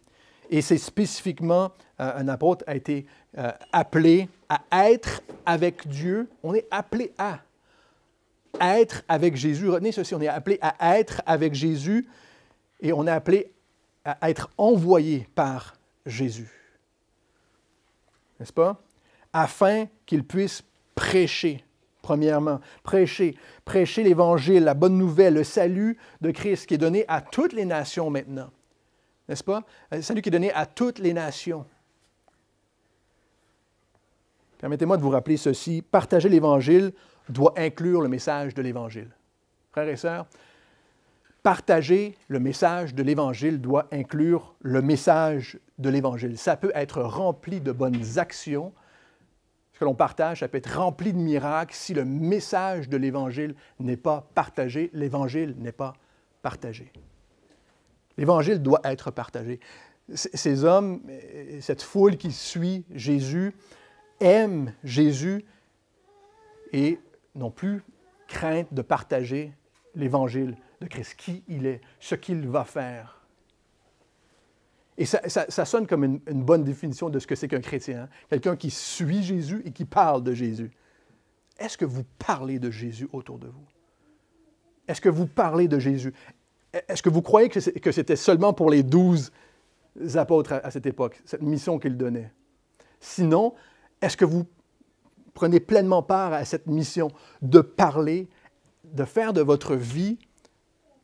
Et c'est spécifiquement, un apôtre a été appelé à être avec Dieu. On est appelé à être avec Jésus. Retenez ceci, on est appelé à être avec Jésus et on est appelé à être envoyé par Jésus. N'est-ce pas? Afin qu'il puisse prêcher, premièrement, prêcher l'Évangile, la bonne nouvelle, le salut de Christ qui est donné à toutes les nations maintenant. N'est-ce pas? Le salut qui est donné à toutes les nations. Permettez-moi de vous rappeler ceci. Partager l'Évangile doit inclure le message de l'Évangile. Frères et sœurs, partager le message de l'Évangile doit inclure le message de l'Évangile. Ça peut être rempli de bonnes actions. Ce que l'on partage, ça peut être rempli de miracles. Si le message de l'Évangile n'est pas partagé, l'Évangile n'est pas partagé. L'Évangile doit être partagé. Ces hommes, cette foule qui suit Jésus, aiment Jésus et n'ont plus crainte de partager l'Évangile de Christ, qui il est, ce qu'il va faire. Et ça sonne comme une bonne définition de ce que c'est qu'un chrétien, hein? Quelqu'un qui suit Jésus et qui parle de Jésus. Est-ce que vous parlez de Jésus autour de vous? Est-ce que vous parlez de Jésus? Est-ce que vous croyez que c'était seulement pour les 12 apôtres à cette époque, cette mission qu'il donnait? Sinon, est-ce que vous prenez pleinement part à cette mission de parler, de faire de votre vie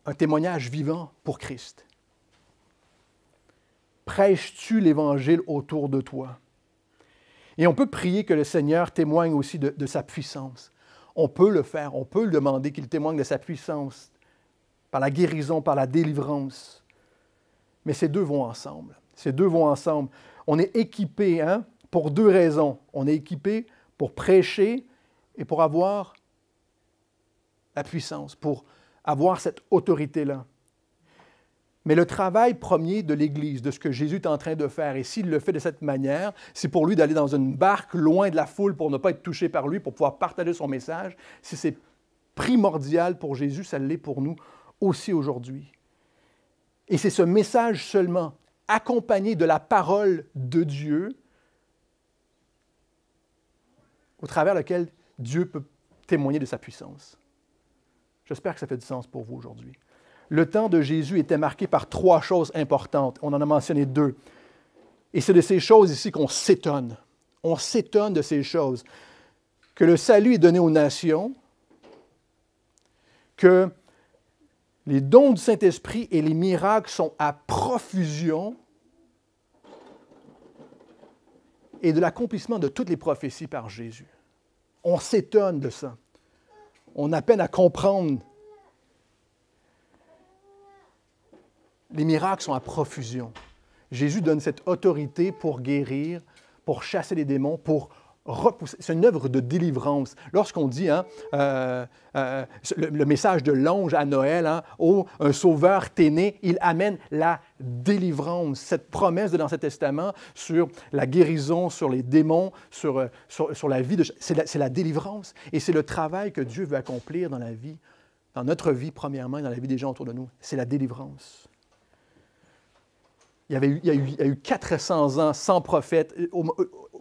un témoignage vivant pour Christ? Prêches-tu l'Évangile autour de toi? Et on peut prier que le Seigneur témoigne aussi de sa puissance. On peut le faire, on peut le demander qu'il témoigne de sa puissance par la guérison, par la délivrance. Mais ces deux vont ensemble. Ces deux vont ensemble. On est équipé, hein, pour deux raisons. On est équipé pour prêcher et pour avoir la puissance, pour avoir cette autorité-là. Mais le travail premier de l'Église, de ce que Jésus est en train de faire, et s'il le fait de cette manière, c'est pour lui d'aller dans une barque loin de la foule pour ne pas être touché par lui, pour pouvoir partager son message. Si c'est primordial pour Jésus, ça l'est pour nous aussi aujourd'hui. Et c'est ce message seulement, accompagné de la parole de Dieu, au travers lequel Dieu peut témoigner de sa puissance. J'espère que ça fait du sens pour vous aujourd'hui. Le temps de Jésus était marqué par trois choses importantes. On en a mentionné deux. Et c'est de ces choses ici qu'on s'étonne. On s'étonne de ces choses. Que le salut est donné aux nations, que les dons du Saint-Esprit et les miracles sont à profusion et de l'accomplissement de toutes les prophéties par Jésus. On s'étonne de ça. On a peine à comprendre Les miracles sont à profusion. Jésus donne cette autorité pour guérir, pour chasser les démons, pour repousser. C'est une œuvre de délivrance. Lorsqu'on dit le message de l'ange à Noël, oh, un sauveur t'est né, il amène la délivrance. Cette promesse de l'Ancien Testament sur la guérison, sur les démons, sur la vie, c'est la délivrance. Et c'est le travail que Dieu veut accomplir dans la vie, dans notre vie premièrement, et dans la vie des gens autour de nous. C'est la délivrance. Il y a eu 400 ans sans prophète. Au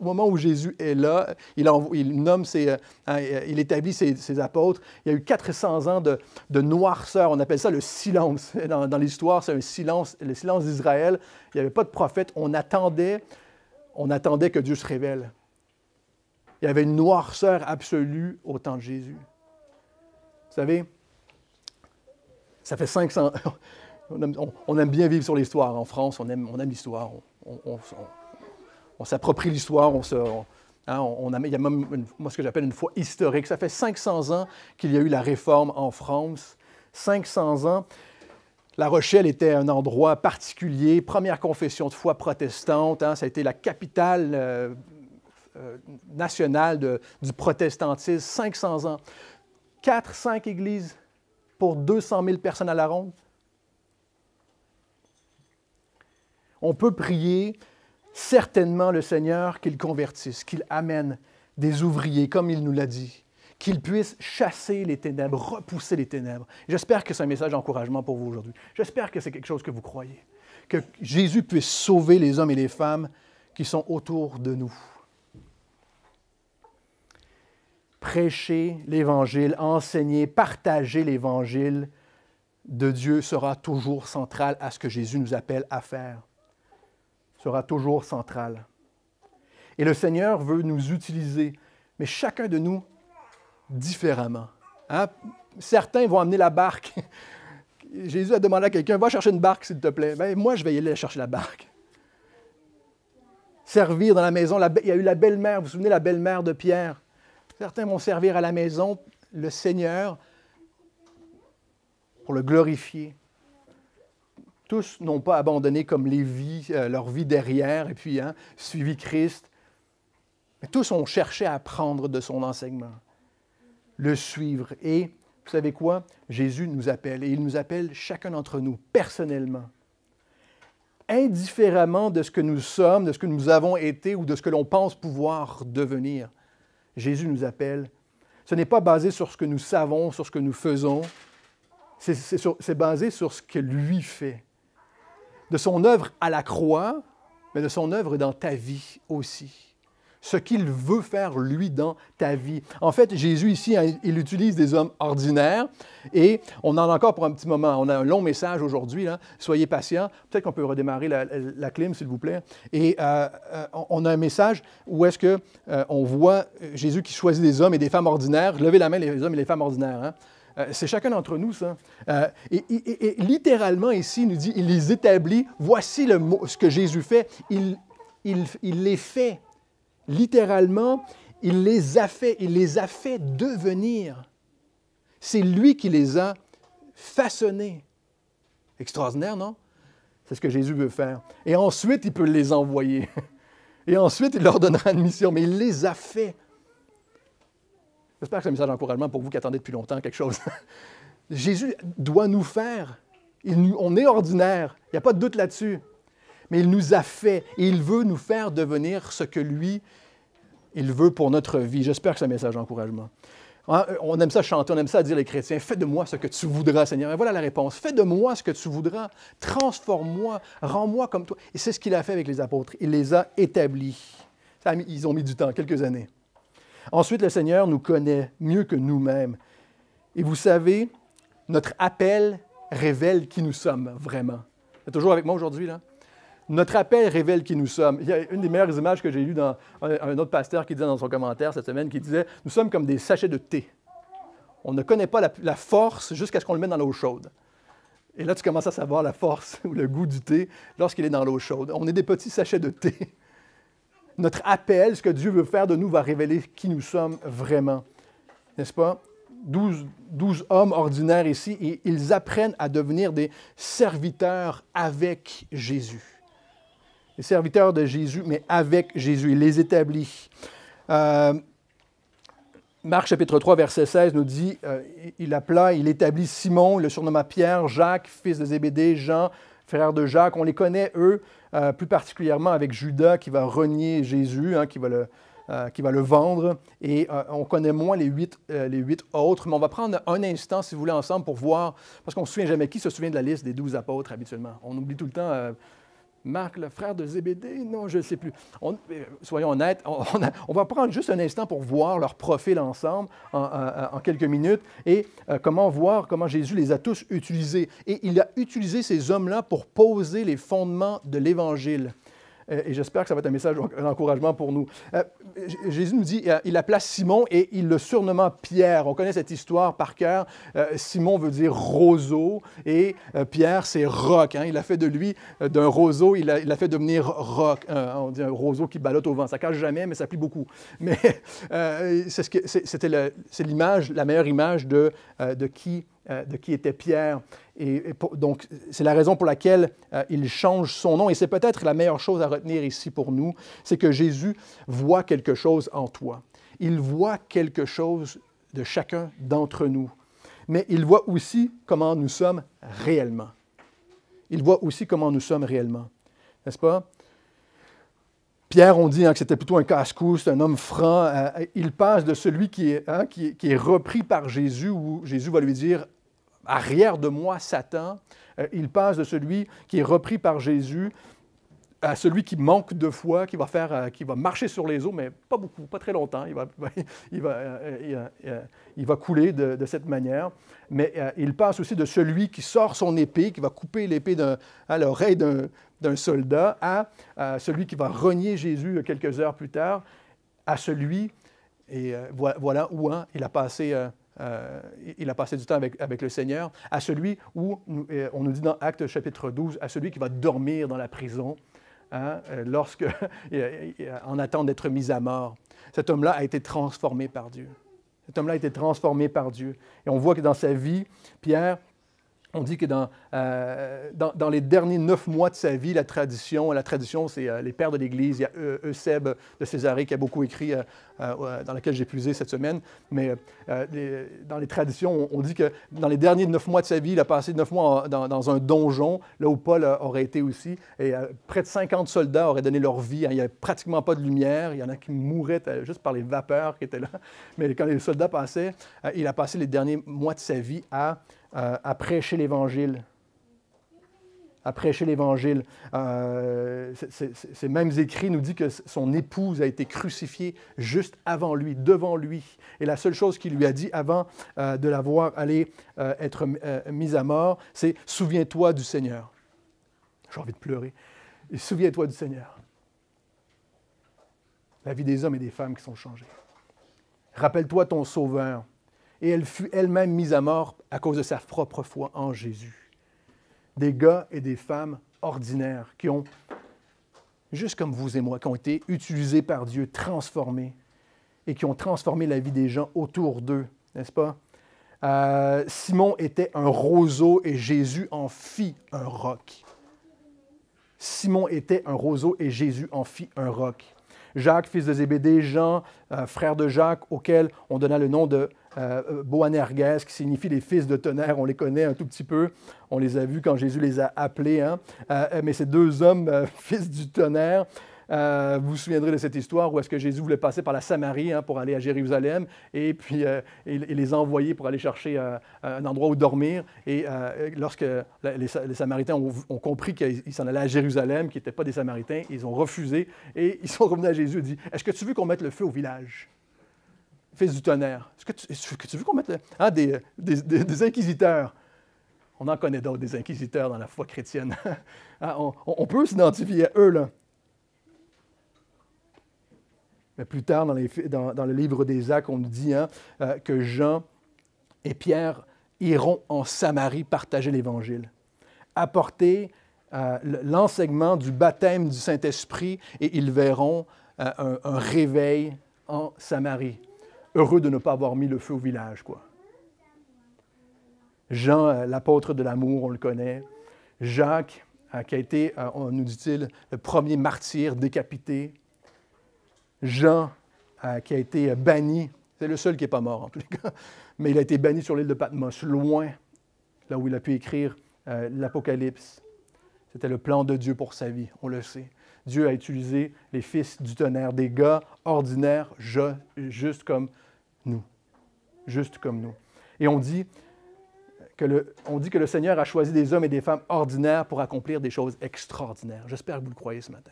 moment où Jésus est là, il établit ses apôtres. Il y a eu 400 ans de noirceur. On appelle ça le silence. Dans l'histoire, c'est un silence, le silence d'Israël. Il n'y avait pas de prophète. On attendait que Dieu se révèle. Il y avait une noirceur absolue au temps de Jésus. Vous savez, ça fait 500... On aime bien vivre sur l'histoire. En France, on aime l'histoire. On s'approprie l'histoire. Il y a même ce que j'appelle une foi historique. Ça fait 500 ans qu'il y a eu la Réforme en France. 500 ans. La Rochelle était un endroit particulier. Première confession de foi protestante. Ça a été la capitale nationale du protestantisme. 500 ans. 4-5 églises pour 200 000 personnes à la ronde. On peut prier certainement le Seigneur qu'il convertisse, qu'il amène des ouvriers, comme il nous l'a dit, qu'il puisse chasser les ténèbres, repousser les ténèbres. J'espère que c'est un message d'encouragement pour vous aujourd'hui. J'espère que c'est quelque chose que vous croyez, que Jésus puisse sauver les hommes et les femmes qui sont autour de nous. Prêcher l'Évangile, enseigner, partager l'Évangile de Dieu sera toujours central à ce que Jésus nous appelle à faire. Sera toujours central. Et le Seigneur veut nous utiliser, mais chacun de nous différemment. Certains vont amener la barque. Jésus a demandé à quelqu'un, va chercher une barque, s'il te plaît. Bien, moi, je vais y aller chercher la barque. Servir dans la maison. Il y a eu la belle-mère, vous vous souvenez, la belle-mère de Pierre. Certains vont servir à la maison le Seigneur pour le glorifier. Tous n'ont pas abandonné comme Lévi leur vie derrière et puis suivi Christ. Mais tous ont cherché à apprendre de son enseignement, le suivre. Et vous savez quoi? Jésus nous appelle et il nous appelle chacun d'entre nous personnellement. Indifféremment de ce que nous sommes, de ce que nous avons été ou de ce que l'on pense pouvoir devenir, Jésus nous appelle. Ce n'est pas basé sur ce que nous savons, sur ce que nous faisons. C'est basé sur ce que lui fait. De son œuvre à la croix, mais de son œuvre dans ta vie aussi. Ce qu'il veut faire, lui, dans ta vie. En fait, Jésus, ici, il utilise des hommes ordinaires et on en a encore pour un petit moment. On a un long message aujourd'hui. Soyez patients. Peut-être qu'on peut redémarrer la clim, s'il vous plaît. Et on a un message où est-ce qu'on voit Jésus qui choisit des hommes et des femmes ordinaires. Levez la main, les hommes et les femmes ordinaires. C'est chacun d'entre nous, ça. Et littéralement, ici, il nous dit, il les établit. Voici ce que Jésus fait. Il les fait. Littéralement, il les a fait devenir. C'est lui qui les a façonnés. Extraordinaire, non? C'est ce que Jésus veut faire. Et ensuite, il peut les envoyer. Et ensuite, il leur donnera une mission, mais il les a fait. J'espère que c'est un message d'encouragement pour vous qui attendez depuis longtemps quelque chose. Jésus doit nous faire. On est ordinaire, il n'y a pas de doute là-dessus. Mais il nous a fait et il veut nous faire devenir ce que lui, il veut pour notre vie. J'espère que c'est un message d'encouragement. On aime ça chanter, on aime ça dire les chrétiens, « Fais de moi ce que tu voudras, Seigneur. » Et voilà la réponse. « Fais de moi ce que tu voudras. Transforme-moi. Rends-moi comme toi. » Et c'est ce qu'il a fait avec les apôtres. Il les a établis. Ils ont mis du temps, quelques années. Ensuite, le Seigneur nous connaît mieux que nous-mêmes. Et vous savez, notre appel révèle qui nous sommes vraiment. Vous êtes toujours avec moi aujourd'hui, là? Notre appel révèle qui nous sommes. Il y a une des meilleures images que j'ai lues dans un autre pasteur qui disait dans son commentaire cette semaine, qui disait « Nous sommes comme des sachets de thé. On ne connaît pas la force jusqu'à ce qu'on le mette dans l'eau chaude. » Et là, tu commences à savoir la force ou le goût du thé lorsqu'il est dans l'eau chaude. On est des petits sachets de thé. Notre appel, ce que Dieu veut faire de nous, va révéler qui nous sommes vraiment. N'est-ce pas? 12 hommes ordinaires ici, et ils apprennent à devenir des serviteurs avec Jésus. Les serviteurs de Jésus, mais avec Jésus. Il les établit. Marc chapitre 3, verset 16 nous dit, il établit Simon, il le surnomma Pierre, Jacques, fils de Zébédée, Jean, frère de Jacques. On les connaît, eux, plus particulièrement avec Judas qui va renier Jésus, hein, qui va le vendre. Et on connaît moins les huit autres, mais on va prendre un instant, si vous voulez, ensemble pour voir, parce qu'on ne se souvient jamais. Qui se souvient de la liste des 12 apôtres habituellement? On oublie tout le temps Marc, le frère de Zébédée? Non, je ne sais plus. Soyons honnêtes, on va prendre juste un instant pour voir leur profil ensemble en quelques minutes et voir comment Jésus les a tous utilisés. Et il a utilisé ces hommes-là pour poser les fondements de l'Évangile. Et j'espère que ça va être un message d'encouragement pour nous. Jésus nous dit, il appela Simon et il le surnomma Pierre. On connaît cette histoire par cœur. Simon veut dire roseau et Pierre, c'est roc. Hein. Il a fait de lui, d'un roseau, il l'a fait devenir roc. On dit un roseau qui ballotte au vent. Ça ne cache jamais, mais ça plie beaucoup. Mais c'est l'image, la meilleure image de qui était Pierre. Donc, c'est la raison pour laquelle il change son nom. Et c'est peut-être la meilleure chose à retenir ici pour nous, c'est que Jésus voit quelque chose en toi. Il voit quelque chose de chacun d'entre nous. Mais il voit aussi comment nous sommes réellement. Il voit aussi comment nous sommes réellement. N'est-ce pas? Pierre, on dit que c'était plutôt un casse-cou, c'est un homme franc. Il passe de celui qui est repris par Jésus, où Jésus va lui dire « Arrière de moi, Satan ». Il passe de celui qui est repris par Jésus à celui qui manque de foi, qui va marcher sur les eaux, mais pas beaucoup, pas très longtemps. Il va couler de cette manière. Mais il passe aussi de celui qui sort son épée, qui va couper l'épée à l'oreille d'un soldat, à celui qui va renier Jésus quelques heures plus tard, à celui, et voilà où il a passé du temps avec le Seigneur, à celui où, on nous dit dans Actes chapitre 12, à celui qui va dormir dans la prison, en attente d'être mis à mort. Cet homme-là a été transformé par Dieu. Cet homme-là a été transformé par Dieu. Et on voit que dans sa vie, Pierre, on dit que dans les derniers 9 mois de sa vie, la tradition, c'est les pères de l'Église. Il y a Eusèbe de Césarée qui a beaucoup écrit, dans laquelle j'ai puisé cette semaine. Mais dans les traditions, on dit que dans les derniers 9 mois de sa vie, il a passé 9 mois dans un donjon, là où Paul aurait été aussi. Et près de 50 soldats auraient donné leur vie. Il n'y avait pratiquement pas de lumière. Il y en a qui mouraient juste par les vapeurs qui étaient là. Mais quand les soldats passaient, il a passé les derniers mois de sa vie à prêcher l'Évangile. À prêcher l'Évangile. Ces mêmes écrits nous disent que son épouse a été crucifiée juste avant lui, devant lui. Et la seule chose qu'il lui a dit avant de la voir aller être mise à mort, c'est « Souviens-toi du Seigneur ». J'ai envie de pleurer. « Souviens-toi du Seigneur ». La vie des hommes et des femmes qui sont changées. Rappelle-toi ton Sauveur. Et elle fut elle-même mise à mort à cause de sa propre foi en Jésus. Des gars et des femmes ordinaires qui ont, juste comme vous et moi, qui ont été utilisés par Dieu, transformés, et qui ont transformé la vie des gens autour d'eux, n'est-ce pas? Simon était un roseau et Jésus en fit un roc. Simon était un roseau et Jésus en fit un roc. Jacques, fils de Zébédée, Jean, frère de Jacques, auquel on donna le nom de Boanerges, qui signifie les fils de tonnerre. On les connaît un tout petit peu. On les a vus quand Jésus les a appelés. Hein? Mais ces deux hommes, fils du tonnerre, vous vous souviendrez de cette histoire où est-ce que Jésus voulait passer par la Samarie pour aller à Jérusalem et puis il les a envoyés pour aller chercher un endroit où dormir. Et lorsque les Samaritains ont compris qu'ils s'en allaient à Jérusalem, qu'ils n'étaient pas des Samaritains, ils ont refusé et ils sont revenus à Jésus et dit « Est-ce que tu veux qu'on mette le feu au village? » Fils du tonnerre. Est-ce que tu veux qu'on mette des inquisiteurs? On en connaît d'autres, des inquisiteurs dans la foi chrétienne. On peut s'identifier à eux, là. Mais plus tard, dans le livre des Actes, on nous dit que Jean et Pierre iront en Samarie partager l'Évangile, apporter l'enseignement du baptême du Saint-Esprit et ils verront un réveil en Samarie. Heureux de ne pas avoir mis le feu au village, quoi. Jean, l'apôtre de l'amour, on le connaît. Jacques, qui a été, nous dit-il, le premier martyr décapité. Jean, qui a été banni. C'est le seul qui n'est pas mort, en tous les cas. Mais il a été banni sur l'île de Patmos, loin, là où il a pu écrire l'Apocalypse. C'était le plan de Dieu pour sa vie, on le sait. Dieu a utilisé les fils du tonnerre, des gars ordinaires, juste comme nous. Juste comme nous. Et on dit que le Seigneur a choisi des hommes et des femmes ordinaires pour accomplir des choses extraordinaires. J'espère que vous le croyez ce matin.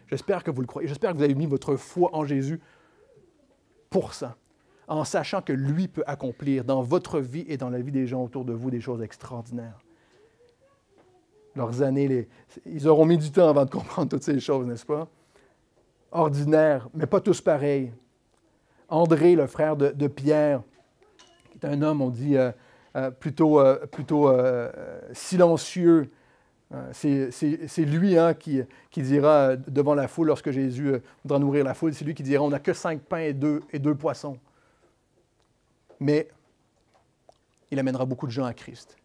J'espère que vous le croyez. J'espère que vous avez mis votre foi en Jésus pour ça, en sachant que lui peut accomplir dans votre vie et dans la vie des gens autour de vous des choses extraordinaires. Leurs années, ils auront mis du temps avant de comprendre toutes ces choses, n'est-ce pas? Ordinaires, mais pas tous pareils. André, le frère de Pierre, qui est un homme, on dit, plutôt silencieux. C'est lui qui dira devant la foule, lorsque Jésus voudra nourrir la foule, c'est lui qui dira, on n'a que 5 pains et deux poissons. Mais il amènera beaucoup de gens à Christ.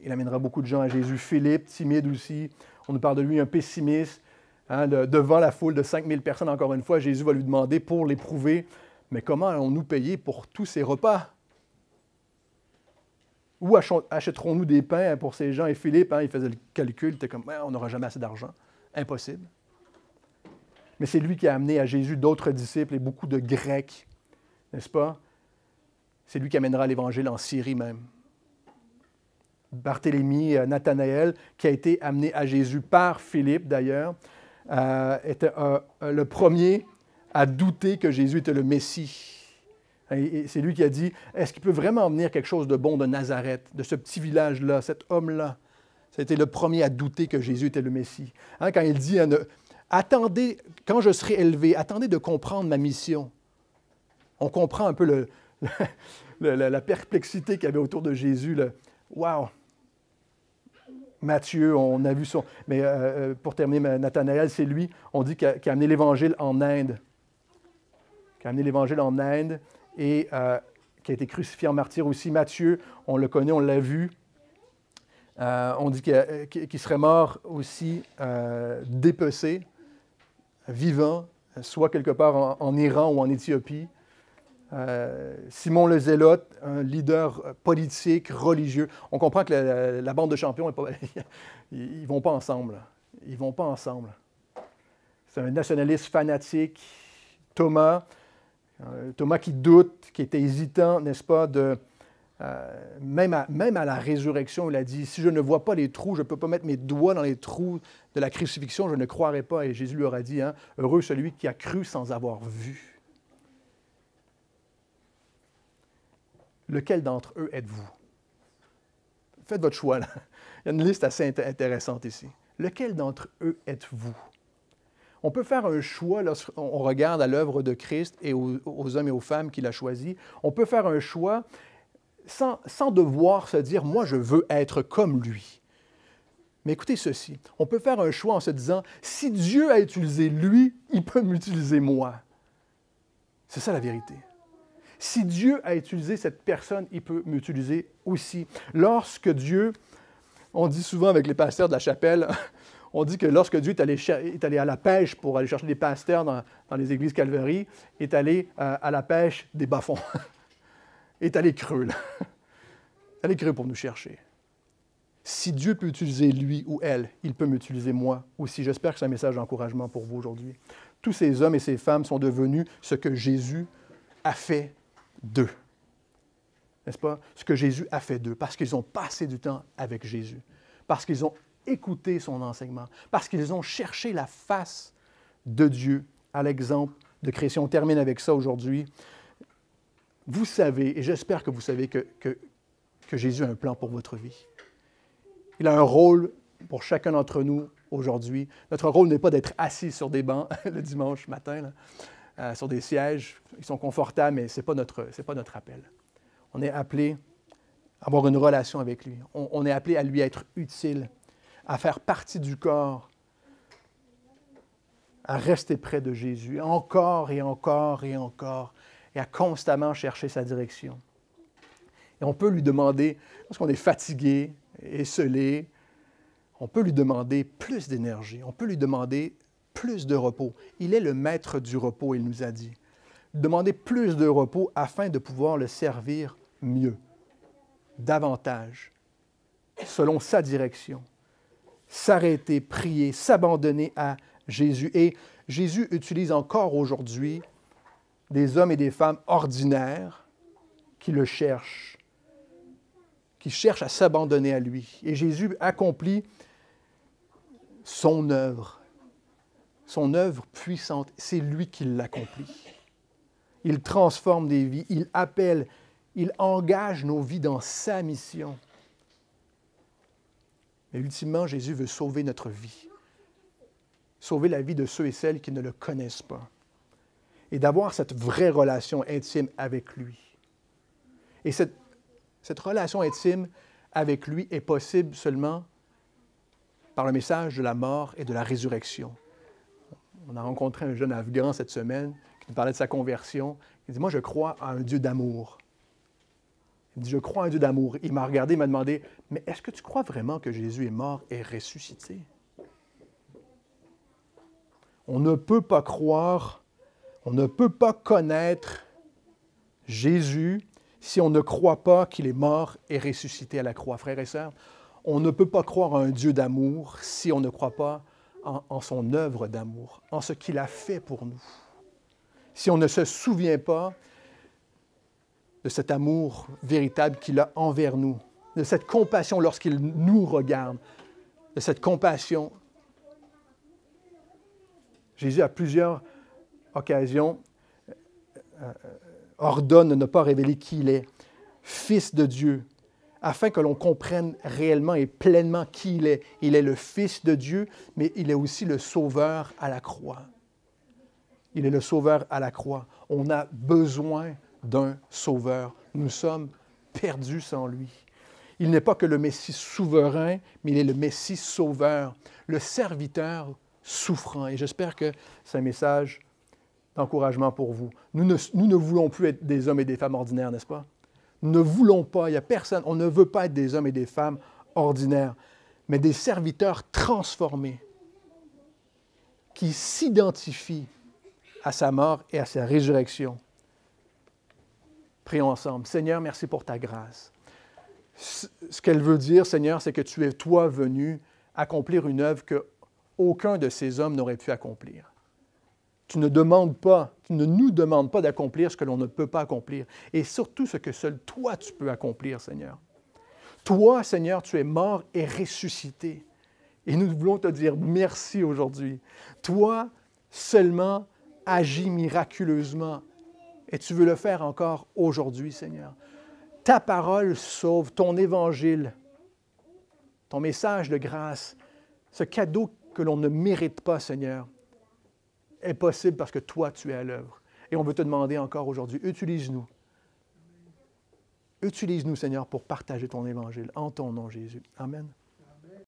Il amènera beaucoup de gens à Jésus. Philippe, timide aussi, on nous parle de lui, un pessimiste. Devant la foule de 5000 personnes, encore une fois, Jésus va lui demander pour l'éprouver, mais comment allons-nous payer pour tous ces repas? Où achèterons-nous des pains pour ces gens? Et Philippe, il faisait le calcul, il était comme, on n'aura jamais assez d'argent. Impossible. Mais c'est lui qui a amené à Jésus d'autres disciples et beaucoup de Grecs, n'est-ce pas? C'est lui qui amènera l'Évangile en Syrie même. Barthélemy, Nathanaël, qui a été amené à Jésus par Philippe d'ailleurs, était le premier à douter que Jésus était le Messie. Et c'est lui qui a dit, est-ce qu'il peut vraiment venir quelque chose de bon de Nazareth, de ce petit village-là, cet homme-là? Ça a été le premier à douter que Jésus était le Messie. Quand il dit, attendez, quand je serai élevé, attendez de comprendre ma mission. On comprend un peu la perplexité qu'il y avait autour de Jésus. Wow! Matthieu, on a vu son... Mais pour terminer, Nathanaël, c'est lui, on dit, qui a amené l'Évangile en Inde. Qui a amené l'Évangile en Inde et qui a été crucifié en martyr aussi. Matthieu, on le connaît, on l'a vu. On dit qu'il serait mort aussi dépecé, vivant, soit quelque part en Iran ou en Éthiopie. Simon le Zélote, un leader politique, religieux. On comprend que la bande de champions, ils ne vont pas ensemble. Ils ne vont pas ensemble. C'est un nationaliste fanatique. Thomas qui doute, qui était hésitant, n'est-ce pas, même à la résurrection, il a dit, si je ne vois pas les trous, je ne peux pas mettre mes doigts dans les trous de la crucifixion, je ne croirai pas. Et Jésus leur a dit, heureux celui qui a cru sans avoir vu. Lequel d'entre eux êtes-vous? Faites votre choix, là. Il y a une liste assez intéressante ici. Lequel d'entre eux êtes-vous? On peut faire un choix lorsqu'on regarde à l'œuvre de Christ et aux hommes et aux femmes qu'il a choisis. On peut faire un choix sans devoir se dire « moi, je veux être comme lui ». Mais écoutez ceci, on peut faire un choix en se disant « si Dieu a utilisé lui, il peut m'utiliser moi ». C'est ça la vérité. Si Dieu a utilisé cette personne, il peut m'utiliser aussi. Lorsque Dieu, on dit souvent avec les pasteurs de la chapelle, on dit que lorsque Dieu est allé à la pêche pour aller chercher des pasteurs dans les églises Calvary, est allé à la pêche des bas-fonds. Est allé creux, là. Allé creux pour nous chercher. Si Dieu peut utiliser lui ou elle, il peut m'utiliser moi aussi. J'espère que c'est un message d'encouragement pour vous aujourd'hui. Tous ces hommes et ces femmes sont devenus ce que Jésus a fait d'eux. N'est-ce pas? Ce que Jésus a fait d'eux, parce qu'ils ont passé du temps avec Jésus, parce qu'ils ont écouté son enseignement, parce qu'ils ont cherché la face de Dieu à l'exemple de Christ. On termine avec ça aujourd'hui. Vous savez, et j'espère que vous savez que Jésus a un plan pour votre vie. Il a un rôle pour chacun d'entre nous aujourd'hui. Notre rôle n'est pas d'être assis sur des bancs le dimanche matin, là, sur des sièges. Ils sont confortables, mais ce n'est pas notre appel. On est appelé à avoir une relation avec lui. On est appelé à lui être utile, à faire partie du corps, à rester près de Jésus, encore et encore et encore, et à constamment chercher sa direction. Et on peut lui demander, lorsqu'on est fatigué, esselé, on peut lui demander plus d'énergie, on peut lui demander plus de repos. Il est le maître du repos, il nous a dit. Demander plus de repos afin de pouvoir le servir mieux, davantage, selon sa direction. S'arrêter, prier, s'abandonner à Jésus. Et Jésus utilise encore aujourd'hui des hommes et des femmes ordinaires qui le cherchent, qui cherchent à s'abandonner à lui. Et Jésus accomplit son œuvre puissante. C'est lui qui l'accomplit. Il transforme des vies, il appelle, il engage nos vies dans sa mission. Mais ultimement, Jésus veut sauver notre vie, sauver la vie de ceux et celles qui ne le connaissent pas, et d'avoir cette vraie relation intime avec lui. Et cette relation intime avec lui est possible seulement par le message de la mort et de la résurrection. On a rencontré un jeune Afghan cette semaine qui nous parlait de sa conversion. Il dit, moi, je crois à un Dieu d'amour. Il dit, je crois à un Dieu d'amour. Il m'a regardé, il m'a demandé, mais est-ce que tu crois vraiment que Jésus est mort et ressuscité? On ne peut pas croire, on ne peut pas connaître Jésus si on ne croit pas qu'il est mort et ressuscité à la croix. Frères et sœurs, on ne peut pas croire à un Dieu d'amour si on ne croit pas en son œuvre d'amour, en ce qu'il a fait pour nous. Si on ne se souvient pas de cet amour véritable qu'il a envers nous, de cette compassion lorsqu'il nous regarde, de cette compassion. Jésus, à plusieurs occasions, ordonne de ne pas révéler qui il est, Fils de Dieu, afin que l'on comprenne réellement et pleinement qui il est. Il est le Fils de Dieu, mais il est aussi le Sauveur à la croix. Il est le Sauveur à la croix. On a besoin d'un Sauveur. Nous sommes perdus sans lui. Il n'est pas que le Messie souverain, mais il est le Messie sauveur, le serviteur souffrant. Et j'espère que c'est un message d'encouragement pour vous. Nous ne voulons plus être des hommes et des femmes ordinaires, n'est-ce pas? Nous ne voulons pas, il n'y a personne, on ne veut pas être des hommes et des femmes ordinaires, mais des serviteurs transformés qui s'identifient à sa mort et à sa résurrection. Prions ensemble. Seigneur, merci pour ta grâce. Ce qu'elle veut dire, Seigneur, c'est que tu es, toi, venu accomplir une œuvre qu'aucun de ces hommes n'aurait pu accomplir. Tu ne nous demandes pas d'accomplir ce que l'on ne peut pas accomplir, et surtout ce que seul toi, tu peux accomplir, Seigneur. Toi, Seigneur, tu es mort et ressuscité, et nous voulons te dire merci aujourd'hui. Toi, seulement, agis miraculeusement, et tu veux le faire encore aujourd'hui, Seigneur. Ta parole sauve, ton évangile, ton message de grâce, ce cadeau que l'on ne mérite pas, Seigneur, est possible parce que toi, tu es à l'œuvre. Et on veut te demander encore aujourd'hui, utilise-nous. Utilise-nous, Seigneur, pour partager ton évangile. En ton nom, Jésus. Amen.